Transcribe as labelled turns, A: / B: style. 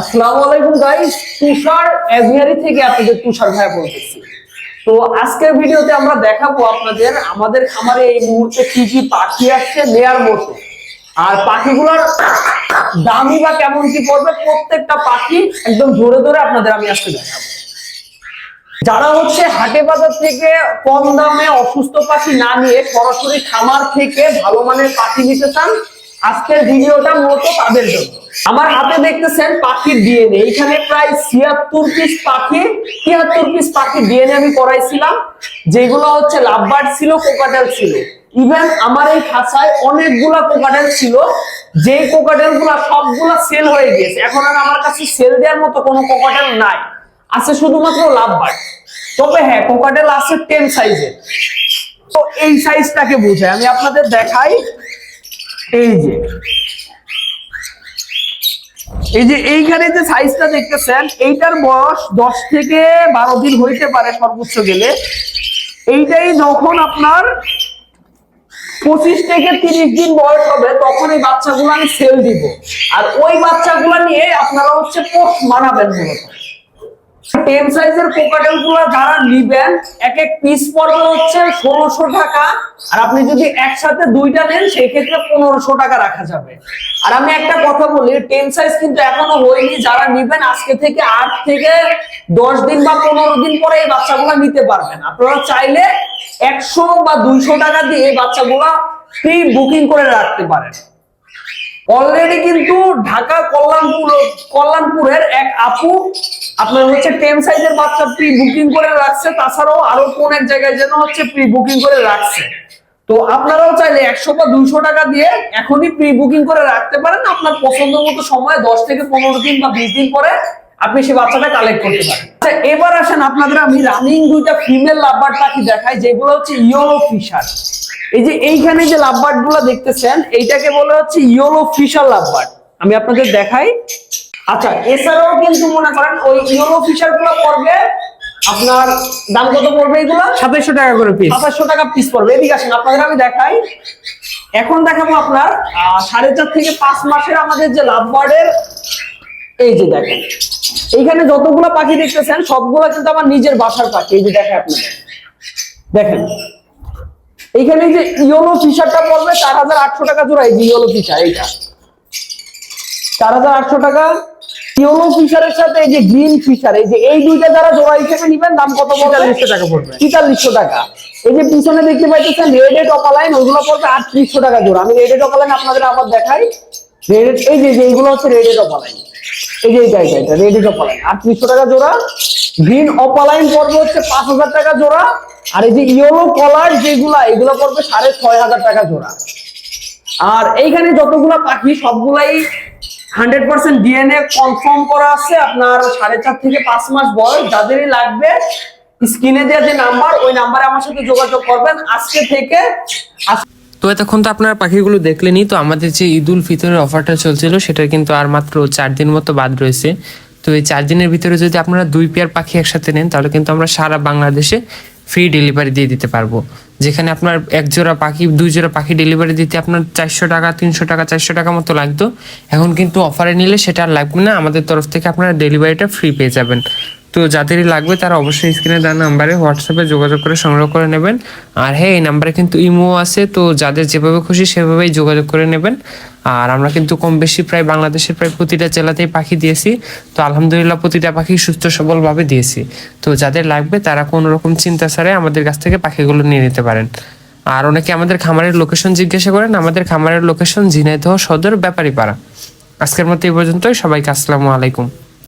A: আসসালামু আলাইকুম গাইস, তুষার এভিয়ারি থেকে আপনাদের তুষার ভাই বলতেছি। তো আজকের ভিডিওতে আমরা দেখাবো আপনাদের আমাদের খামারে এই মুহূর্তে কি কি পাখি আসছে নেয়ার মতো, আর পাখিগুলোর দামই বা কেমন কি পড়বে প্রত্যেকটা পাখি একদম ধরে ধরে আপনাদের আমি আজকে দেখাবো। যারা হচ্ছে হাটে বাজার থেকে কম দামে অসুস্থ পাখি না নিয়ে সরাসরি খামার থেকে ভালো মানের পাখি নিতে চান, আজকের ভিডিওটা মূলত তাদের জন্য। আমার হাতে দেখতেছেন পাখির ডিএনএ, এখানে প্রায় ৭৬ পিস পাখি ৭৩ পিস পাখি ডিএনএ আমি করাইছিলাম, যেগুলো হচ্ছে লাভবার্ড ছিল, কোকাটেল ছিল। ইভেন আমার এই খাঁচায় অনেকগুলা কোকাটেল ছিল, যে কোকাটেল গুলা সবগুলা সেল হয়ে গেছে। এখন আর আমার কাছে সেল দেওয়ার মতো কোনো কোকাটেল নাই, আছে শুধুমাত্র লাভবার্ড। তবে হ্যাঁ, কোকাটেল আছে 10 সাইজের। তো এই সাইজটাকে বোঝায়, আমি আপনাদের দেখাই। এই যে এইখানে যে সাইজটা দেখতেছেন, এইটার বয়স 10 থেকে 12 দিন হইতে পারে সর্বোচ্চ গেলে। এইটাই যখন আপনার 25 থেকে 30 দিন বয়স হবে, তখন এই বাচ্চাগুলো আমি সেল দিব। আর ওই বাচ্চাগুলো নিয়ে আপনারা হচ্ছে পোস্ট মানাবেন। মূলত 10 সাইজের কোকাটেল গুলো যারা নিবেন, এক এক পিস পড়বে হচ্ছে 1600 টাকা। আর আপনি যদি একসাথে দুইটা নেন, সেই ক্ষেত্রে 1500 টাকা রাখা যাবে। আর আমি একটা কথা বলি, 10 সাইজ কিন্তু এখনো হয়নি। যারা নিবেন আজকে থেকে 8 থেকে 10 দিন বা 15 দিন পরে এই বাচ্চাগুলো নিতে পারবেন। আপনারা চাইলে 100 বা 200 টাকা দিয়ে এই বাচ্চাগুলা প্রি বুকিং করে রাখতে পারেন। অলরেডি কিন্তু ঢাকা কল্যাণপুরের এক আপু আপনার হচ্ছে 10 সাইজের বাচ্চা প্রি বুকিং করে রাখছে। তাছাড়াও আরো কোন এক জায়গায় যেন হচ্ছে প্রি বুকিং করে রাখছে। তো আপনারাও চাইলে 100 বা 200 টাকা দিয়ে এখনই প্রি বুকিং করে রাখতে পারেন। আপনার পছন্দ মতো সময় 10 থেকে 15 দিন বা 20 দিন পরে আপনি সেই বাচ্চাটা কালেক্ট করতে পারেন। আচ্ছা, এবার আসেন আপনাদের আমি রানিং দুইটা ফিমেল লাভবার্ড পাখি দেখাই, যেগুলো হচ্ছে ইয়েলো ফিশার। এই যে এইখানে যে লাভবার্ড গুলো দেখতেছেন, এইটাকে বলে হচ্ছে ইয়েলো ফিশার লাভবার্ড। আমি আপনাদের দেখাই। আচ্ছা, এছাড়াও কিন্তু মনে করেন ওই ইয়েলো ফিশার গুলো পড়বে আপনার, দাম কত পড়বে? এগুলো
B: 2700 টাকা করে পিস।
A: 2700 টাকা পিস পড়বে। এদিকে আসেন আপনাদের আমি দেখাই। এখন দেখাবো আপনার 4.5 থেকে 5 মাসের আমাদের যে লাভবার্ডের, এই যে দেখেন এইখানে যতগুলো পাখি দেখতেছেন সবগুলো কিন্তু আমার নিজের বাসার পাখি। এই যে দেখেন আপনাদের, দেখেন এইখানে যে ইয়েলো ফিশারটা পড়বে 4800 টাকা জোড়া। এই যে ইয়েলো ফিশার, এইটা 4800 টাকা। ইয়েলো ফিশারের সাথে এই যে গ্রিন ফিশার, এই যে এই দুইটা যারা জোড়া হিসেবে নিবেন, দাম কত পড়বে?
B: 4300 টাকা পড়বে।
A: 4300 টাকা। এই যে পিছনে দেখতে পাইতেছেন রেডেড অপালাইন, ওইগুলো পড়বে 3800 টাকা জোড়া। আমি রেডেড অপালাইন আপনাদের আবার দেখাই। রেডেড, এই যে এইগুলো হচ্ছে রেডেড অপালাইন। এই যে এটা রেডেড অপালাইন 3800 টাকা জোড়া। গ্রিন অপালাইন পড়বে হচ্ছে 5000 টাকা জোড়া। আর এই যে ইয়েলো কলার যেগুলা, এগুলো পড়বে 6500 টাকা জোড়া। আর এইখানে যতগুলা পাখি সবগুলাই 100% ডিএনএ কনফার্ম করা আছে। আপনার 4.5 থেকে 5 মাস বয়স। যাদেরই লাগবে স্ক্রিনে দেওয়া যে নাম্বার, ওই নাম্বারে আমার সাথে যোগাযোগ করবেন। আজকে থেকে
B: তো এতক্ষণ তো আপনারা পাখিগুলো দেখলেনই। তো আমাদের যে ঈদ উল ফিতরের অফারটা চলছিল, সেটা কিন্তু আর মাত্র 4 দিন মতো বাদ রয়েছে। তো এই 4 দিনের ভিতরে যদি আপনারা 2 পেয়ার পাখি একসাথে নেন, তাহলে কিন্তু আমরা সারা বাংলাদেশে ফ্রি ডেলিভারি দিয়ে দিতে পারবো। যেখানে আপনার 1 জোড়া পাখি 2 জোড়া পাখি ডেলিভারি দিতে আপনার 400 টাকা 300 টাকা 400 টাকা মতো লাগতো। এখন কিন্তু অফারে নিলে সেটা আর লাগবে না, আমাদের তরফ থেকে আপনারা ডেলিভারিটা ফ্রি পেয়ে যাবেন। তো যাদেরই লাগবে তারা অবশ্যই স্ক্রিনে দেওয়া নাম্বারে হোয়াটসঅ্যাপে যোগাযোগ করে সংগ্রহ করে নেবেন। আর হ্যাঁ, এই নাম্বারে কিন্তু ইমো আছে, তো যাদের যেভাবে খুশি সেভাবেই যোগাযোগ করে নেবেন। আর আমরা কিন্তু কম বেশি প্রায় বাংলাদেশের প্রায় প্রতিটা জেলাতেই পাখি দিয়েছি। তো আলহামদুলিল্লাহ প্রতিটা পাখি সুস্থ সবলভাবে দিয়েছি। তো যাদের লাগবে তারা কোনো রকম চিন্তা ছাড়াই আমাদের কাছ থেকে পাখিগুলো নিয়ে নিতে পারেন। আর অনেকে আমাদের খামারের লোকেশন জিজ্ঞাসা করেন। আমাদের খামারের লোকেশন ঝিনাইদহ সদর ব্যাপারীপাড়া। আজকের মতো এই পর্যন্তই। সবাইকে আসসালামু আলাইকুম।